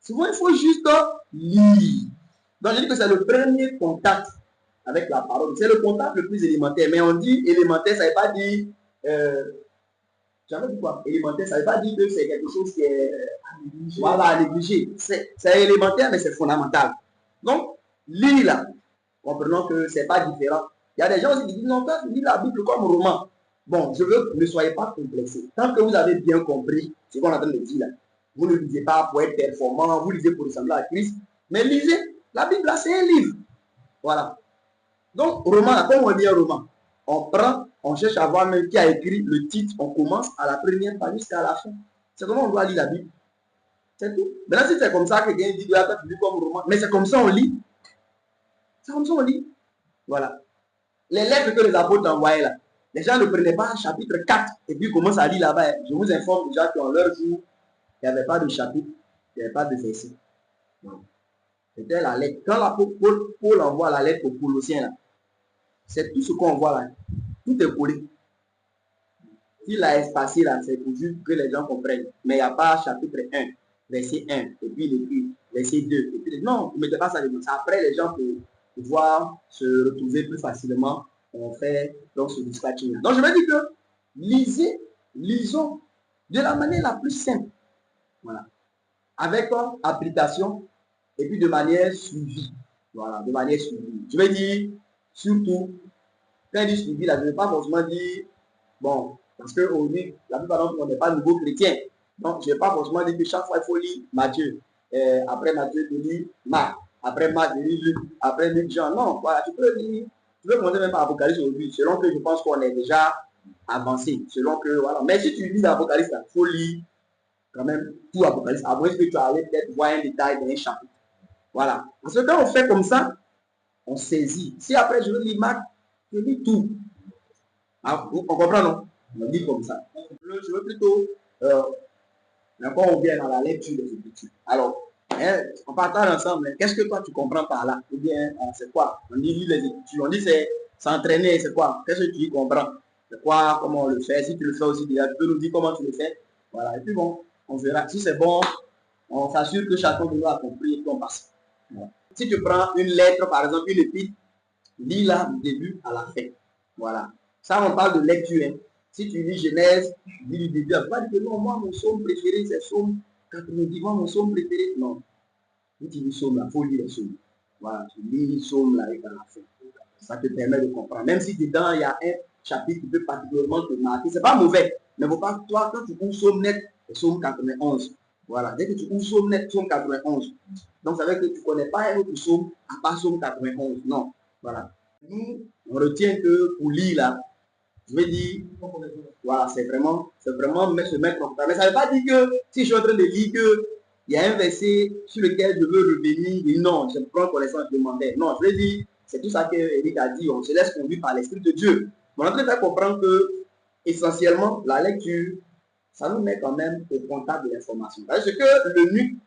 Souvent, il faut juste lire. Donc, je dis que c'est le premier contact avec la parole. C'est le contact le plus élémentaire. Mais on dit élémentaire, ça ne veut pas dire... j'avais dit quoi? Élémentaire, ça ne veut pas dire que c'est quelque chose qui est voilà, à négliger. C'est élémentaire, mais c'est fondamental. Donc, lire là, comprenons que ce n'est pas différent. Il y a des gens aussi qui disent non, toi, tu lis la Bible comme roman. Bon, je veux que ne soyez pas complexés. Tant que vous avez bien compris ce qu'on est en train de dire là, vous ne lisez pas pour être performant, vous lisez pour ressembler à Christ, mais lisez. La Bible là, c'est un livre. Voilà. Donc, roman, là, comme on dit un roman, on prend, on cherche à voir même qui a écrit le titre, on commence à la première page jusqu'à la fin. C'est comment on doit lire la Bible. C'est tout. Maintenant, si c'est comme ça que quelqu'un dit, toi, tu lis comme roman, mais c'est comme ça on lit. C'est comme ça on lit. Voilà. Les lettres que les apôtres envoyaient là, les gens ne prenaient pas chapitre 4 et puis commencent à lire là-bas. Je vous informe déjà qu'en leur jour, il n'y avait pas de chapitre, il n'y avait pas de verset. C'était la lettre. Quand Paul envoie la lettre aux Colossiens, là, c'est tout ce qu'on voit là. Tout est collé. S'il a espacé là, c'est pour juste que les gens comprennent. Mais il n'y a pas chapitre 1, verset 1, et puis il écrit verset 2. Et puis, non, vous ne mettez pas ça dedans. Après, les gens peuvent pouvoir se retrouver plus facilement. On fait donc ce dispatching. Donc, je vais dire que lisons de la manière la plus simple. Voilà. Avec application et puis de manière suivie. Voilà, de manière suivie. Je vais dire, surtout, quand je dis suivi, là, je ne vais pas forcément dire, bon, parce qu'aujourd'hui, la plupart d'entre nous, on n'est pas nouveau chrétien. Donc, je ne vais pas forcément dire que chaque fois, il faut lire Matthieu. Après Matthieu, tu lis Marc. Après Marc, tu lis Luc. Après Luc, Jean. Non, voilà, tu peux lire. Tu peux commencer même par Apocalypse aujourd'hui, selon que je pense qu'on est déjà avancé. Selon que, voilà. Mais si tu lis l'Apocalypse, il faut lire quand même tout Apocalypse. Après, que tu allais peut-être voir un détail dans un chapitre. Voilà. Parce que quand on fait comme ça, on saisit. Si après, je veux lire Marc, je lis tout. Ah, on comprend, non? On dit comme ça. Je veux plutôt, quand on vient dans la lecture des Écritures. Alors, on partage ensemble. Qu'est-ce que toi tu comprends par là? Ou bien, c'est quoi? On dit lire les Écritures. On dit c'est s'entraîner, c'est quoi? Qu'est-ce que tu y comprends? C'est quoi? Comment on le fait? Si tu le fais aussi, tu peux nous dire comment tu le fais. Voilà. Et puis bon, on verra. Si c'est bon, on s'assure que chacun de nous a compris et qu'on passe. Voilà. Si tu prends une lettre, par exemple, une épître, lis-la du début à la fin. Voilà. Ça, on parle de lecture. Hein. Si tu lis Genèse, lis du début. Tu vas dire que non, moi, mon psaume préféré, c'est psaume 90. Moi, mon psaume préféré, non. Si tu lis psaume, il faut lire les psaumes. Voilà, tu lis psaume là et à la fin. Ça te permet de comprendre. Même si dedans, il y a un chapitre qui peut particulièrement te marquer. C'est pas mauvais. Mais faut pas, toi, quand tu ouvres psaume net, psaume 91. Voilà. Dès que tu ouvres psaume net, psaume 91. Donc, ça veut dire que tu ne connais pas un autre psaume à part psaume 91. Non. Voilà. Nous, on retient que pour lire là, je vais dire, voilà, c'est vraiment se mettre en place. Mais ça ne veut pas dire que si je suis en train de lire que il y a un verset sur lequel je veux revenir, et non, je prends connaissance de mon père. Non, je veux dire, c'est tout ça qu'Éric a dit, on se laisse conduire par l'Esprit de Dieu. On est en train de faire comprendre que, essentiellement, la lecture, ça nous met quand même au contact de l'information. Parce que l'eunuque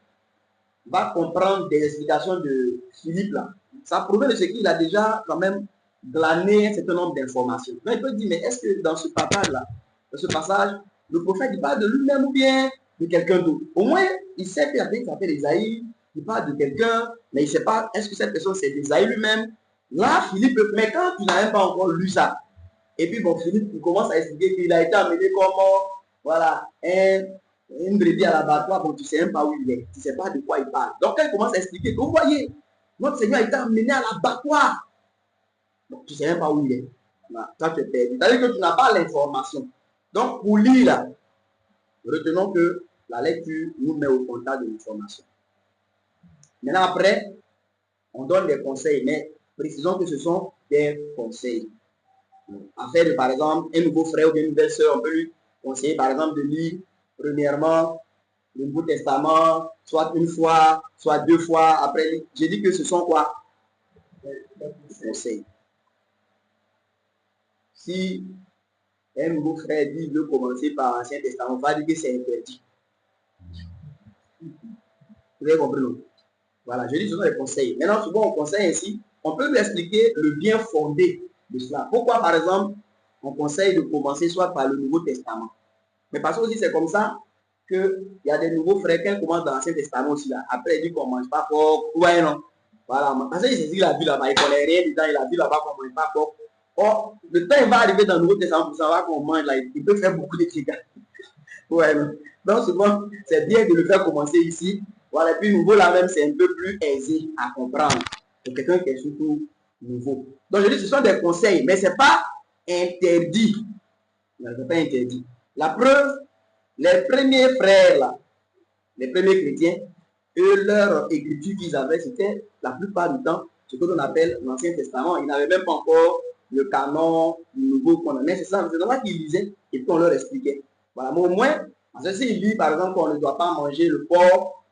va comprendre des explications de Philippe là. Ça provient de ce qu'il a déjà quand même glané un certain nombre d'informations. Mais il peut dire, mais est-ce que dans ce passage-là, dans ce passage, le prophète il parle de lui-même ou bien de quelqu'un d'autre? Au moins, il sait qu'il y a quelqu'un qui s'appelle Isaïe, il parle de quelqu'un, mais il ne sait pas, est-ce que cette personne c'est Isaïe lui-même? Là, Philippe, mais quand tu n'as même pas encore lu ça, et puis bon, Philippe il commence à expliquer qu'il a été amené comme, voilà, une brebis à l'abattoir, bon, tu ne sais même pas où il est, tu ne sais pas de quoi il parle. Donc, quand il commence à expliquer, vous voyez, notre Seigneur a été amené à l'abattoir. Donc, tu ne sais même pas où il est. Voilà, toi, tu es perdu. C'est-à-dire que tu n'as pas l'information. Donc, pour lire là, retenons que la lecture nous met au contact de l'information. Maintenant, après, on donne des conseils, mais précisons que ce sont des conseils. Afin de, par exemple, un nouveau frère ou une nouvelle sœur, on peut lui conseiller, par exemple, de lire, premièrement, le Nouveau Testament, soit une fois, soit deux fois. Après, j'ai dit que ce sont quoi? Des conseils. Si un nouveau frère dit de commencer par l'Ancien Testament, on va dire que c'est interdit. Vous avez compris, non? Voilà, je dis ce sont des conseils. Maintenant, souvent, on conseille ainsi, on peut lui expliquer le bien fondé de cela. Pourquoi, par exemple, on conseille de commencer soit par le Nouveau Testament? Mais parce que aussi, c'est comme ça, qu'il y a des nouveaux frères qui commencent dans l'Ancien Testament aussi. Là. Après, il dit qu'on ne mange pas porc. Ouais, non. Voilà. Parce qu'il a vu là-bas, il ne connaît rien dedans, il a vu là-bas qu'on ne mange pas porc. Or, le temps il va arriver dans le Nouveau Testament pour savoir qu'on mange là, il peut faire beaucoup de dégâts. Ouais, non. Donc, souvent, c'est bien de le faire commencer ici. Voilà, et puis nouveau là même, c'est un peu plus aisé à comprendre pour quelqu'un qui est surtout nouveau. Donc, je dis, ce sont des conseils, mais ce n'est pas interdit. Ce n'est pas interdit. La preuve, les premiers frères là, les premiers chrétiens, eux, leur écriture qu'ils avaient, c'était la plupart du temps ce que l'on appelle l'Ancien Testament. Ils n'avaient même pas encore le canon du nouveau qu'on a. Mais c'est ça, c'est là qu'ils lisaient et puis on leur expliquait. Voilà, mais au moins, parce que s'ils disent par exemple qu'on ne doit pas manger le porc,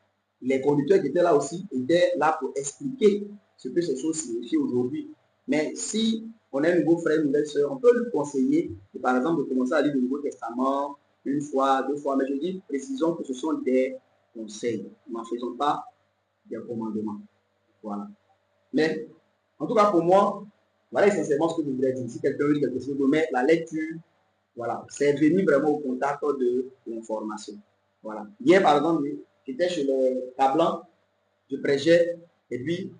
les conducteurs qui étaient là aussi étaient là pour expliquer ce que ces choses signifient aujourd'hui. Mais si on est un nouveau frère, une nouvelle soeur, on peut lui conseiller, par exemple, de commencer à lire le Nouveau Testament une fois, deux fois. Mais je dis, précisons que ce sont des conseils. N'en faisons pas des commandements. Voilà. Mais, en tout cas, pour moi, voilà essentiellement ce que je voulais dire. Si quelqu'un dit quelque chose, mais la lecture, voilà, c'est venir vraiment au contact de l'information. Voilà. Hier, par exemple, j'étais chez le Blanc, je prêchais, et puis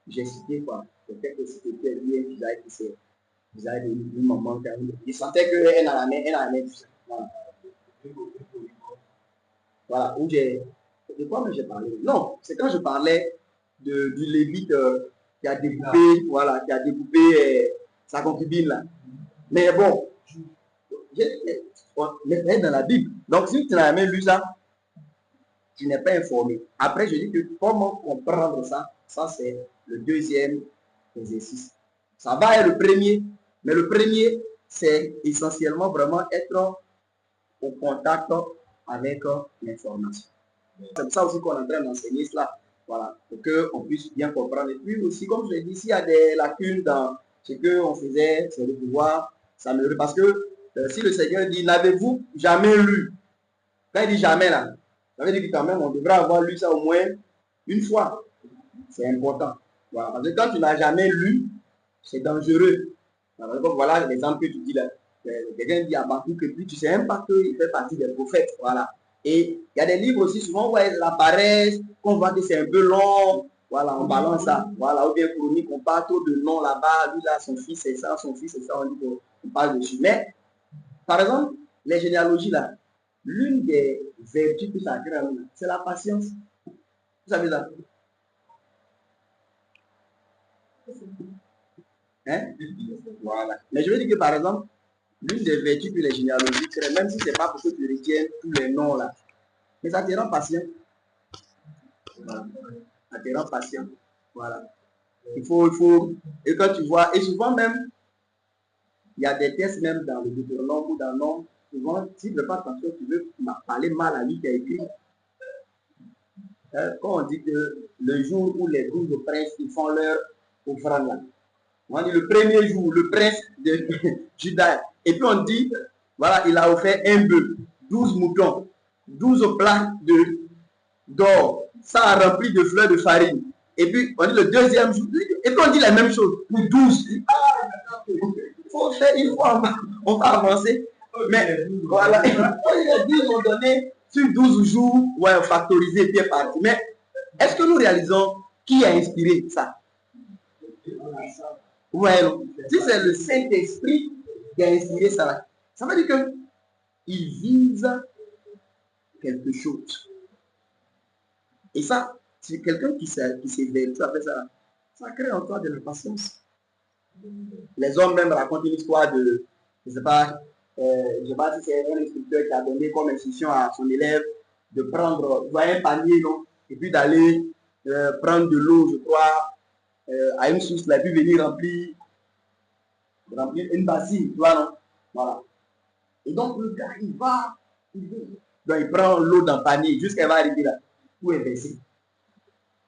j'ai cité quoi. Peut-être que c'était bien bizarre qui c'est. Bizarre de une maman qui a eu. Il sentait qu'elle en avait tout ça. Voilà. Voilà, où j'ai. De quoi j'ai parlé? Non, c'est quand je parlais du Lévite qui a découpé, voilà, qui a découpé sa concubine là. Mais bon, mais dans la Bible. Donc si tu n'as jamais lu ça, tu n'es pas informé. Après, je dis que comment comprendre ça, ça c'est le deuxième exercice. Ça va être le premier, mais le premier, c'est essentiellement vraiment être au contact avec l'information. C'est pour ça aussi qu'on est en train d'enseigner cela, voilà, pour qu'on puisse bien comprendre. Et puis aussi, comme je l'ai dit, s'il y a des lacunes dans ce qu'on faisait, c'est de pouvoir s'améliorer. Parce que si le Seigneur dit, n'avez-vous jamais lu? Quand il dit jamais là, ça veut dire que quand même, on devrait avoir lu ça au moins une fois. C'est important. Voilà. Parce que quand tu n'as jamais lu, c'est dangereux. Donc voilà l'exemple que tu dis là. Quelqu'un dit à Bakou que puis tu ne sais même pas qu'il fait partie des prophètes. Voilà. Et il y a des livres aussi, souvent, où la paresse, qu'on voit que c'est un peu long. Voilà, on balance ça. Voilà, ou bien chronique, on parle trop de noms là-bas. Lui là, son fils, c'est ça, son fils, c'est ça. On dit qu'on parle dessus. Mais, par exemple, les généalogies là, l'une des vertus que ça crée, c'est la patience. Vous savez ça? Hein? Voilà. Mais je veux dire que par exemple, l'une des vertus que les généalogies créent, même si ce n'est pas pour que tu retiennes tous les noms là, mais ça te rend patient. Voilà. Ça te rend patient. Voilà. Il faut, et quand tu vois, et souvent même, il y a des tests même dans le Deutéronome ou dans le nom, souvent, si tu ne fais pas attention, tu veux parler mal à lui qui a écrit. Quand on dit que le jour où les 12 princes ils font leur offrande là, on dit le premier jour, le prince de Juda, et puis on dit, voilà, il a offert un bœuf, 12 moutons, 12 plats d'or, ça a rempli de fleurs de farine. Et puis on dit le deuxième jour, et puis on dit la même chose pour 12. Il faut faire, on va avancer. Mais voilà, les 12 ont donné sur 12 jours, ouais, factorisé, bien parti. Mais est-ce que nous réalisons qui a inspiré ça? Ouais, si c'est le Saint-Esprit qui a inspiré ça, ça veut dire qu'il vise quelque chose. Et ça, c'est quelqu'un qui s'évertue après ça. Ça crée en toi de la patience. Les hommes même racontent une histoire de, je ne sais pas si c'est un instructeur qui a donné comme instruction à son élève de prendre un panier, non, et puis d'aller prendre de l'eau, je crois, à une source, là, puis venir remplir une bassine, tu vois, non? Voilà. Et donc, le gars, il prend l'eau dans le panier jusqu'à qu'elle va arriver là, tout est baissé.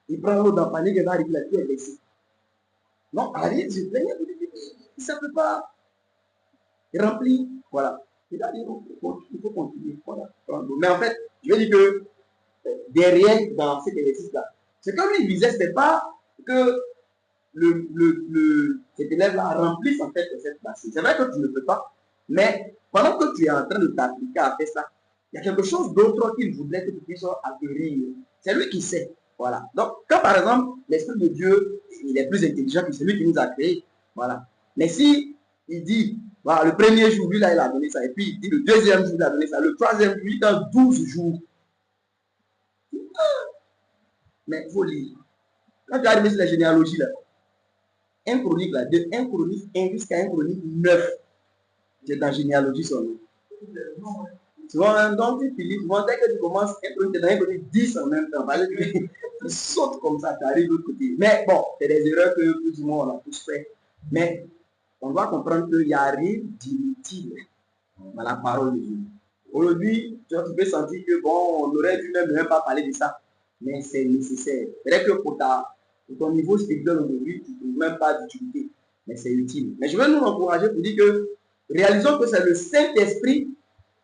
Il prend l'eau dans le panier, qu'elle va arriver là, tout est baissé. Non, allez, je plaignais, il ne peut pas remplir, voilà. Il a dit, il faut continuer, voilà. Mais en fait, je veux dire que derrière, dans cet exercice-là, ce que lui visait, ce n'était pas que cet élève-là remplisse en fait cette bassine. C'est vrai que tu ne peux pas, mais pendant que tu es en train de t'appliquer à faire ça, Il y a quelque chose d'autre qu'il voudrait que tu puisses acquérir. C'est lui qui sait. Voilà. Donc, quand par exemple, l'Esprit de Dieu, il est plus intelligent que celui qui nous a créés. Voilà. Mais si il dit, voilà, le premier jour, lui, là, il a donné ça. Et puis, il dit, le deuxième jour, il a donné ça. Le troisième jour, dans 12 jours. Mais il faut lire. Quand tu arrives sur la généalogie, là, 1 chronique, là, de 1 chronique 1 jusqu'à 1 chronique 9, c'est dans la généalogie son nom. Tu vois, donc tu lis, dès que tu commences, tu es dans un côté 10 en même temps. Tu sautes comme ça, tu arrives de l'autre côté. Mais bon, c'est des erreurs que plus ou moins on a tous fait. Mais on doit comprendre qu'il n'y a rien d'inutile dans la parole de Dieu. Aujourd'hui, tu peux sentir que bon, on aurait dû même pas parler de ça. Mais c'est nécessaire. C'est vrai que pour ton niveau spirituel aujourd'hui, tu ne trouves même pas d'utilité. Mais c'est utile. Mais je veux nous encourager pour dire que réalisons que c'est le Saint-Esprit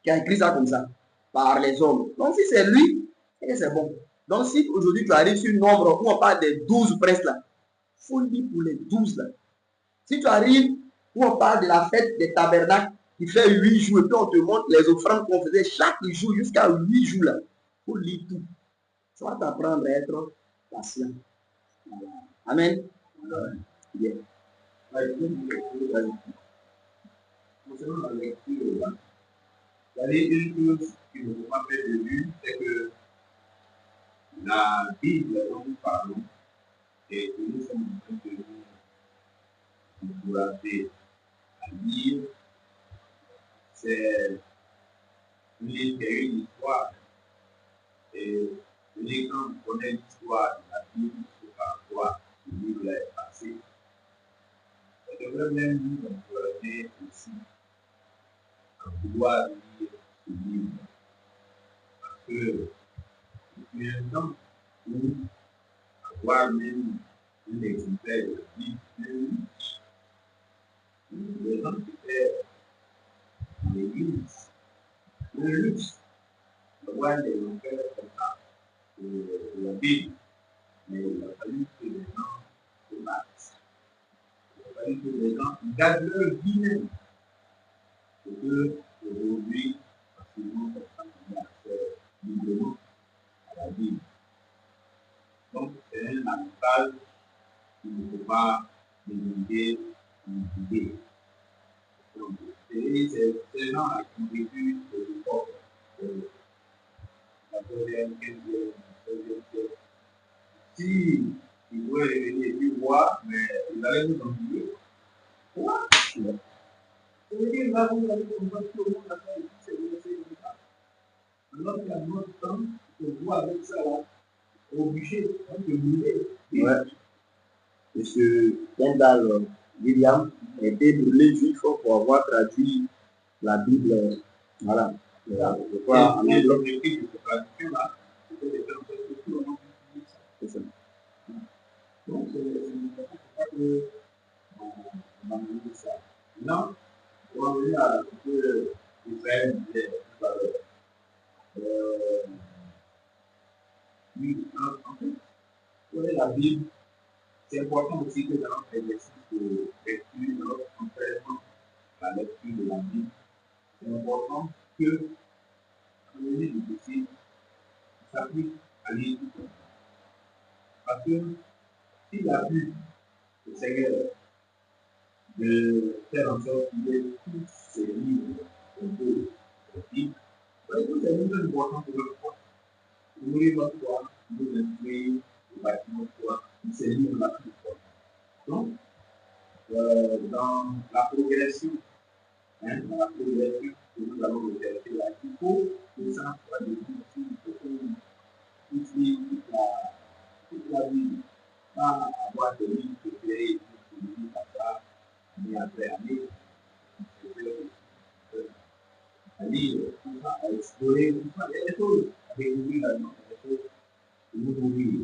qui a écrit ça comme ça, par les hommes. Donc si c'est lui, c'est bon. Donc si aujourd'hui tu arrives sur un nombre où on parle des 12 princes là, il faut le dire pour les 12 là. Si tu arrives où on parle de la fête des tabernacles qui fait 8 jours, et puis on te montre les offrandes qu'on faisait chaque jour jusqu'à 8 jours là, il faut lire tout. Ça va t'apprendre à être patient. Amen. Bien. Concernant la lecture, il y a une chose qui ne faut pas perdre de vue, c'est que la Bible dont nous parlons et que nous sommes en train de nous encourager à lire, c'est une histoire. Et quand on connaît l'histoire de la Bible, c'est par quoi le livre est passé. Ça devrait même nous encourager aussi à vouloir lire ce livre. Parce que depuis un temps où avoir même un exemplaire de la Bible, les gens qui étaient dans l'église, le luxe d'avoir des exemplaires comme ça de la Bible. Mais il a fallu que les gens se battent. Il a fallu que les gens gardent leur vie même. Et que aujourd'hui, facilement, personne n'a accès librement à la Bible. Donc, c'est un avantage qu'il ne faut pas négliger ou oublier. C'est ces gens-là qui ont vécu de l'époque de la 14e, 15e, 16e siècle. Si ils pouvaient revenir et puis voir, mais ils allaient nous ennuyer. Quoi? Ça veut dire là, vous allez comprendre que le monde a fait ici, c'est comme ça. Alors qu'il y a notre temps, on voit avec ça là, obligé, on peut brûler. Ouais. Monsieur Kendall William a été brûlé juif pour avoir traduit la Bible. Voilà. Je crois en anglais. L'objectif de cette traduction-là, c'était de faire en sorte que tout le monde puisse lire ça. C'est ça. Donc, c'est pas que on a mis ça. Maintenant, on va venir à ce que Israël disait tout à l'heure. Oui, en fait, connaître la Bible, c'est important aussi que dans notre exercice de lecture, dans notre entraînement à la lecture de la Bible, c'est important que la communauté du dossier s'applique à lire tout ça. Parce que s'il a pu, le Seigneur, de faire en sorte qu'il ait tous ces livres qu'on peut lire, c'est une chose importante pour notre foi. Nourrir notre foi, nous instruire, nous bâtir notre foi, ces livres-là plus forts. Donc, dans la progression, dans la progression que nous allons rechercher là, il faut que ça soit des livres aussi, il faut qu'on puisse lire toute la Bible, pas avoir des livres que créés, qui lisent comme ça, année après année, à lire, tout ça, à explorer, tout ça, il y a des choses à découvrir là-dedans, il y a des choses que nous pouvons lire.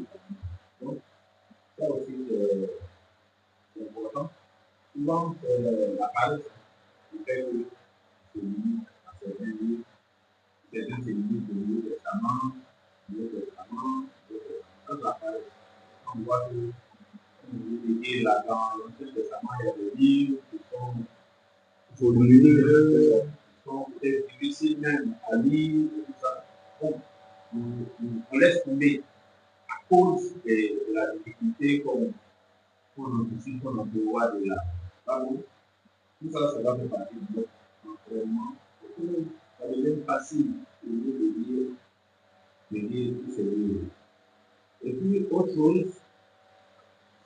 Donc, ça aussi, c'est important. Souvent, la parole, c'est fait que c'est limite à certains livres, certains c'est limite au Nouveau Testament, ça, la parole. On voit que, comme vous dites là, dans l'Ancien Testament, il y a des livres qui sont volumineux, qui sont peut-être difficiles même à lire, qui on laisse tomber à cause de la difficulté qu'on anticipe, qu'on entrevoit de la parole. Tout ça, ça va faire partie de notre entraînement. Ça devient facile au lieu de lire tous ces livres. Et puis, autre chose,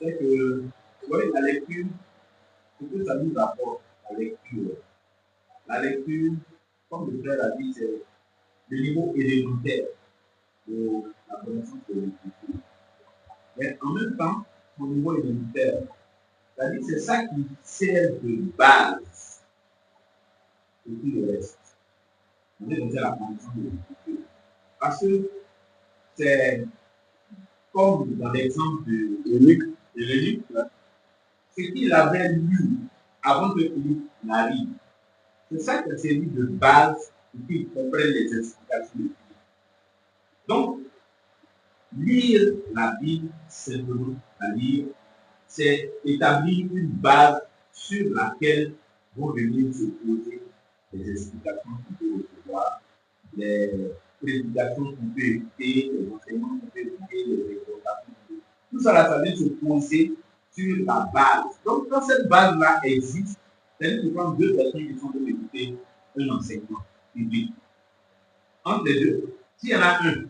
c'est que, vous voyez, la lecture, ce que ça nous apporte, la lecture. La lecture, comme le frère a dit, c'est le niveau élémentaire de la connaissance de l'écriture. Mais en même temps, au niveau élémentaire, c'est-à-dire c'est ça qui sert de base pour tout le reste. On est dans la connaissance de l'écriture. Parce que c'est comme dans l'exemple de l'eunuque, ce qu'il avait lu avant que Philippe n'arrive, c'est ça qui a servi de base pour qu'il comprenne les explications de Philippe. Donc, lire la Bible, simplement à lire, c'est établir une base sur laquelle vont venir se poser les explications qu'on peut recevoir, les prédications qu'on peut écouter, les enseignements qu'on peut écouter, les exhortations. Tout ça, là, ça vient se poser sur la base. Donc, quand cette base-là existe, c'est-à-dire que quand deux personnes qui sont en train d'écouter un enseignement public, entre les deux, s'il y en a un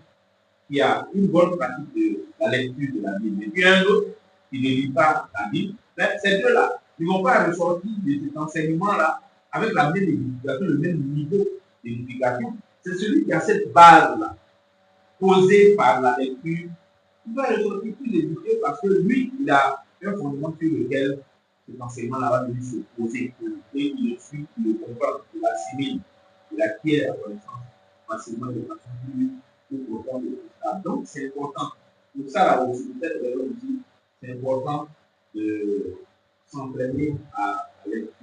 qui a une bonne pratique de la lecture de la Bible, et puis un autre qui ne lit pas la Bible, ces deux-là, ils ne vont pas ressortir de cet enseignement-là avec la même éducation, le même niveau d'éducation. C'est celui qui a cette base-là, posée par la lecture, il va ressortir plus éduqué parce que lui, il a un fondement sur lequel cet enseignement-là va venir se poser. Et il le suit, il le comprend, il l'assimile, il acquiert la connaissance facilement de façon plus profonde de tout ça. Donc, c'est important. Pour ça, là aussi, peut-être aussi, c'est important de s'entraîner à la lecture,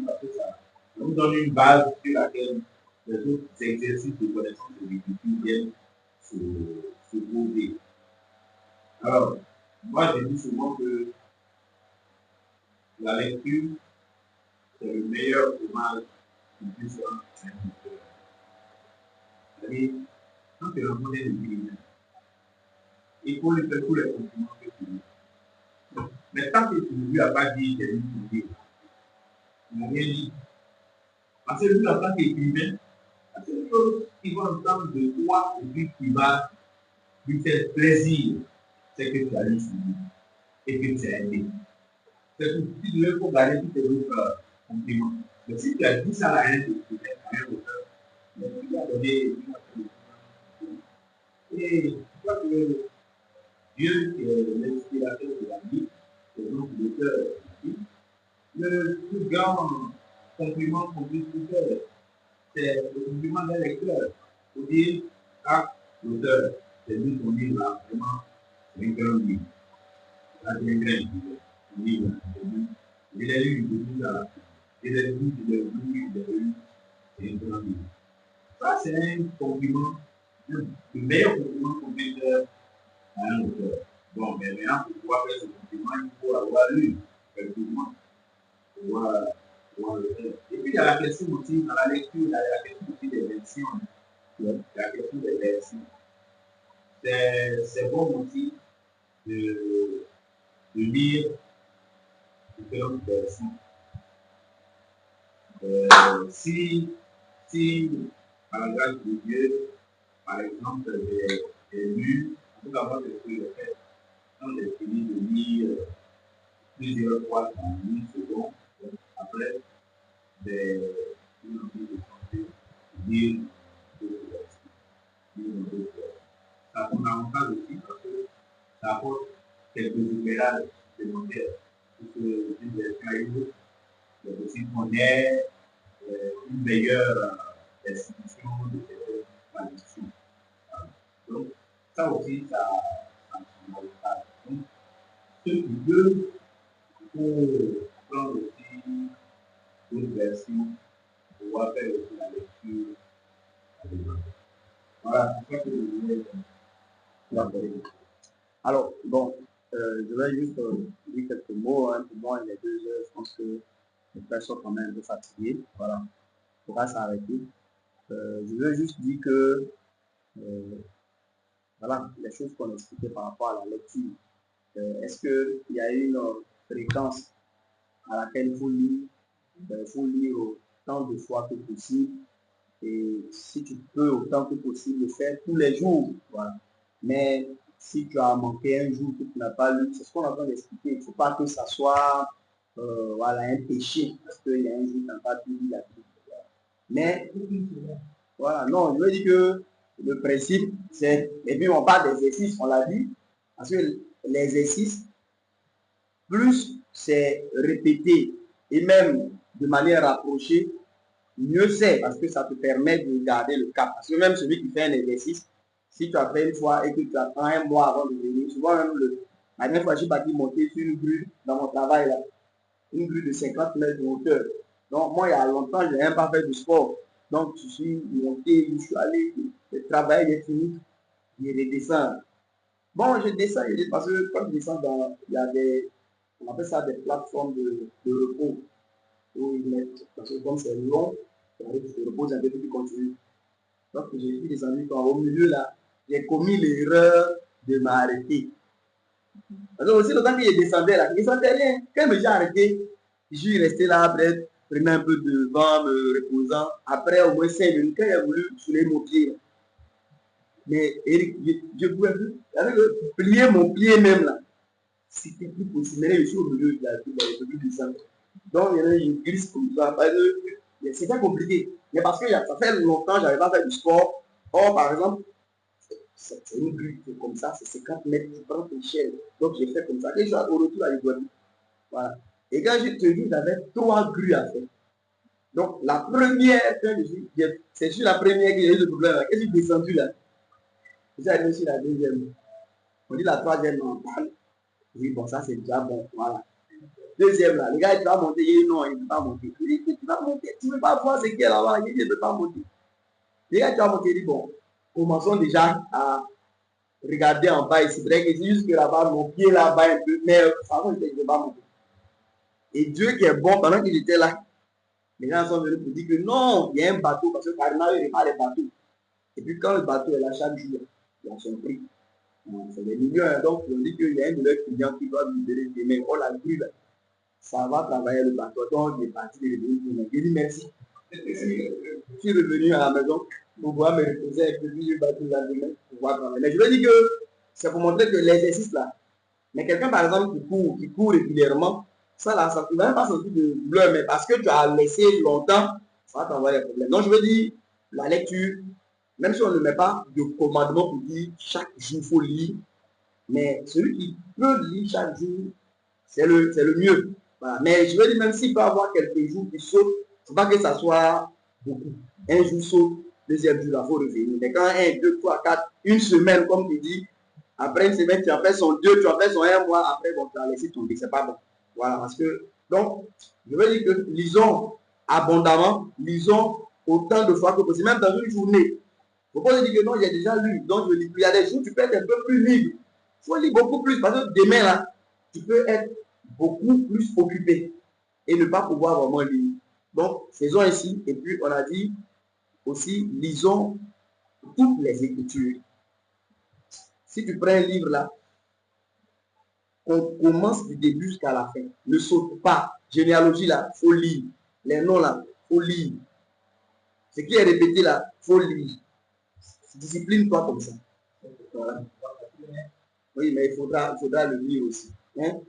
parce que ça nous donne une base sur laquelle les autres exercices de connaissance de l'écriture viennent se poser. Alors, moi, je dis souvent que la lecture, c'est le meilleur hommage qu'on puisse rendre à un auteur. C'est-à-dire, quand tu rencontres un écrivain, il faut lui faire tous les compliments que tu veux. Mais tant que tu ne lui as pas dit qu'il lui faut dire, il n'a rien dit. Parce que lui, en tant qu'écrivain, la seule chose qu'il va entendre de toi et puis qui va lui faire plaisir, c'est que tu as lu ce livre et que tu as aimé. C'est tout. Si tu veux, il faut garder tous tes autres compliments. Mais si tu as dit ça à un auteur, tu lui as donné. Et tu vois que Dieu, qui est l'inspirateur de la vie, c'est donc l'auteur de la vie, le plus grand compliment qu'on puisse lui faire, c'est le compliment d'un lecteur. Pour dire, ah, l'auteur, c'est lui ton livre là, vraiment, c'est un grand livre. Là, c'est un grand livre. Il a lu du début à la fin. Il a lu, c'est un grand livre. Ça, c'est un compliment, le meilleur compliment qu'on peut faire à un auteur. Bon, mais maintenant, pour pouvoir faire ce compliment, il faut avoir lu, effectivement, pour pouvoir le faire. Et puis, il y a la question aussi, dans la lecture, il y a la question aussi des versions. La question des versions. C'est bon aussi de lire différentes versions. Si, par la grâce de Dieu, par exemple, j'ai lu, en tout cas, moi, je peux le faire, quand j'ai fini de lire plusieurs fois en une seconde, après, j'ai eu envie de changer, de lire d'autres versions. Ça a son avantage aussi parce que ça apporte quelques éclairages supplémentaires. Puisque une version mais aussi qu'on ait une meilleure institution de cette traduction. Donc, ça aussi, ça a son avantage. Donc, ceux qui veulent, il faut prendre aussi d'autres versions pour pouvoir faire aussi la lecture avec eux. Voilà, c'est ça que je voulais vous. Alors, bon, je vais juste dire quelques mots. Hein. Pour moi, il est 2 heures. Je pense que les personnes sont quand même un peu fatiguées. Voilà, on pourra s'arrêter. Je veux juste dire que Voilà, les choses qu'on expliquait par rapport à la lecture. Est-ce qu'il y a une fréquence à laquelle il faut lire autant de fois que possible? Et si tu peux autant que possible le faire tous les jours, voilà. Mais si tu as manqué un jour que tu n'as pas lu, c'est ce qu'on est en train d'expliquer. Il ne faut pas que ça soit voilà, un péché parce qu'il y a un jour que tu n'as pas tout lu la Bible. Mais voilà, non, je veux dire que le principe, c'est, et puis on parle d'exercice, on l'a dit, parce que l'exercice, plus c'est répété et même de manière rapprochée, mieux c'est parce que ça te permet de garder le cap. Parce que même celui qui fait un exercice, si tu as fait une fois et que tu attends un mois avant de venir, souvent même la dernière fois, j'ai parti monter sur une grue dans mon travail, là, une grue de 50 mètres de hauteur. Donc, moi, il y a longtemps, je n'ai même pas fait de sport. Donc, je suis monté, je suis allé, le travail est fini, je redescends. Bon, je descends, parce que quand je descends, il y a des, on appelle ça des plateformes de repos. Où ils mettent, parce que comme c'est long, ça arrive, je repose un peu puis tu continues. Donc, j'ai vu des amis au milieu là, j'ai commis l'erreur de m'arrêter. Parce que aussi, le temps qu'il descendait là, il ne sentait rien. Quand il me dit arrêté, je suis resté là après, prenant un peu de vent, me reposant. Après, au moins 5 minutes, quand il a voulu soulever mon pied, mais Eric, je pouvais plus, avec plier mon pied même là, c'était plus possible. Mais là, je suis au milieu de la vie, je peux plus descendre. Donc, il y a une glisse comme ça. C'est pas compliqué. Mais parce que ça fait longtemps que je n'avais pas fait du sport. Or, par exemple, c'est une grille comme ça, c'est 50 mètres, tu prends ton chaîne. Donc, j'ai fait comme ça. Et je suis au retour à l'Iguadeloupe. Voilà. Et quand j'ai tenu, j'avais 3 grues à faire. Donc, la première, c'est sur la première que j'ai eu le problème. Quand je suis descendu là, j'ai allé sur la deuxième. On dit la troisième en parle. Oui, bon, ça c'est déjà bon. Voilà. Deuxième là, le gars il va monter, il dit non, il ne peut pas monter. Il dit, tu vas monter, tu ne veux pas voir ce qu'il y a là-bas, il dit, il ne peut pas monter. Le gars tu vas monter, il dit, bon, commençons déjà à regarder en bas. C'est vrai que c'est juste que là-bas, mon pied là-bas un peu, mais avant, je ne peux pas monter. Et Dieu qui est bon, pendant qu'il était là, les gens sont venus pour dire que non, il y a un bateau, parce que carrément, il répare les bateaux. Et puis quand le bateau est là chaque jour, il a son prix. C'est des millions, donc on dit qu'il y a un de leurs clients qui doit lui donner des mains. Oh la grue là, ça va travailler le bateau. Donc il est parti de revenir. Il dit merci. Je suis revenu à la maison pour pouvoir me reposer avec le bateau là demain pour pouvoir travailler. Mais je veux dire que c'est pour montrer que l'exercice là, mais quelqu'un par exemple qui court régulièrement, ça là, ça ne va même pas sentir de douleur, mais parce que tu as laissé longtemps, ça va t'envoyer des problèmes. Donc je veux dire, la lecture, même si on ne met pas de commandement pour dire chaque jour il faut lire, mais celui qui peut lire chaque jour, c'est le mieux. Voilà. Mais je veux dire, même s'il peut avoir quelques jours qui sautent, il ne faut pas que ça soit beaucoup. Un jour saute, deuxième jour, il faut revenir. Mais quand 1, 2, 3, 4, une semaine, comme tu dis, après une semaine, tu as fait son 2, tu as fait son 1 mois, après, bon, tu as laissé tomber. C'est pas bon. Voilà, parce que, donc, je veux dire que lisons abondamment, lisons autant de fois que possible, même dans une journée. Il ne faut pas dire que non, j'ai déjà lu, donc je lis plus. Il y a des jours où tu peux être un peu plus libre. Il faut lire beaucoup plus, parce que demain, là, tu peux être beaucoup plus occupé et ne pas pouvoir vraiment lire. Donc, faisons ainsi. Et puis, on a dit aussi, lisons toutes les Écritures. Si tu prends un livre là, on commence du début jusqu'à la fin. Ne saute pas. Généalogie là, il faut lire. Les noms là, il faut lire. Ce qui est répété là, il faut lire. Discipline-toi comme ça. Voilà. Oui, mais il faudra le lire aussi. Hein?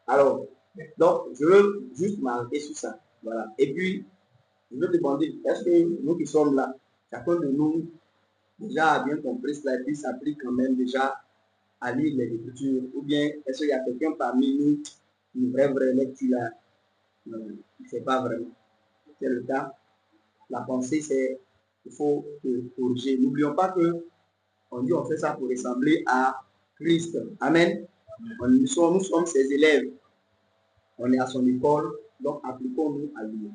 Alors, donc, je veux juste m'arrêter sur ça. Voilà. Et puis, je veux demander, est-ce que nous qui sommes là, chacun de nous déjà a bien compris cela et puis s'applique quand même déjà à lire les Écritures? Ou bien est-ce qu'il y a quelqu'un parmi nous, une vraie lecture là, il ne sait pas vraiment? C'est le cas. La pensée, c'est qu'il faut corriger. N'oublions pas que on dit on fait ça pour ressembler à Christ. Amen. Nous sommes ses élèves. On est à son école, donc appliquons-nous à lui.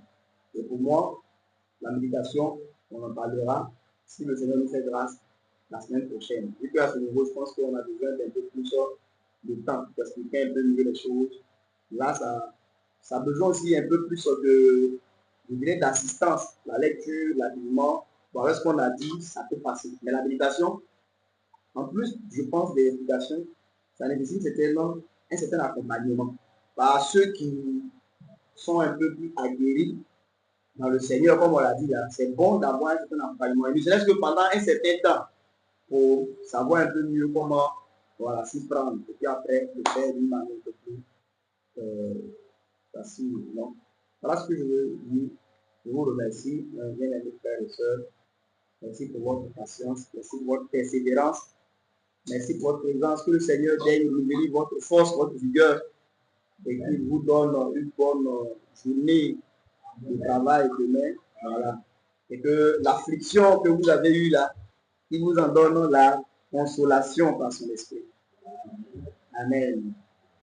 Et pour moi, la méditation, on en parlera si le Seigneur nous fait grâce la semaine prochaine. Et puis à ce niveau, je pense qu'on a besoin d'un peu plus de temps pour expliquer un peu mieux les choses. Là, ça a besoin aussi un peu plus je dirais, d'assistance, la lecture, l'habillement. Voilà ce qu'on a dit, ça peut passer. Mais la méditation, en plus, je pense, des méditations, ça nécessite un certain accompagnement. Par ceux qui sont un peu plus aguerris dans le Seigneur, comme on l'a dit là, c'est bon d'avoir un certain accompagnement. Et ne serait-ce que pendant un certain temps, pour savoir un peu mieux comment s'y prendre. Et puis après, le faire d'une manière un peu plus facile. Donc, voilà ce que je veux dire. Je vous remercie, bien aimés frères et sœurs. Merci pour votre patience, merci pour votre persévérance. Merci pour votre présence. Que le Seigneur daigne renouveler votre force, votre vigueur et qu'il vous donne une bonne journée de travail demain. Voilà. Et que l'affliction que vous avez eue là, qu'il vous en donne la consolation par son esprit. Amen.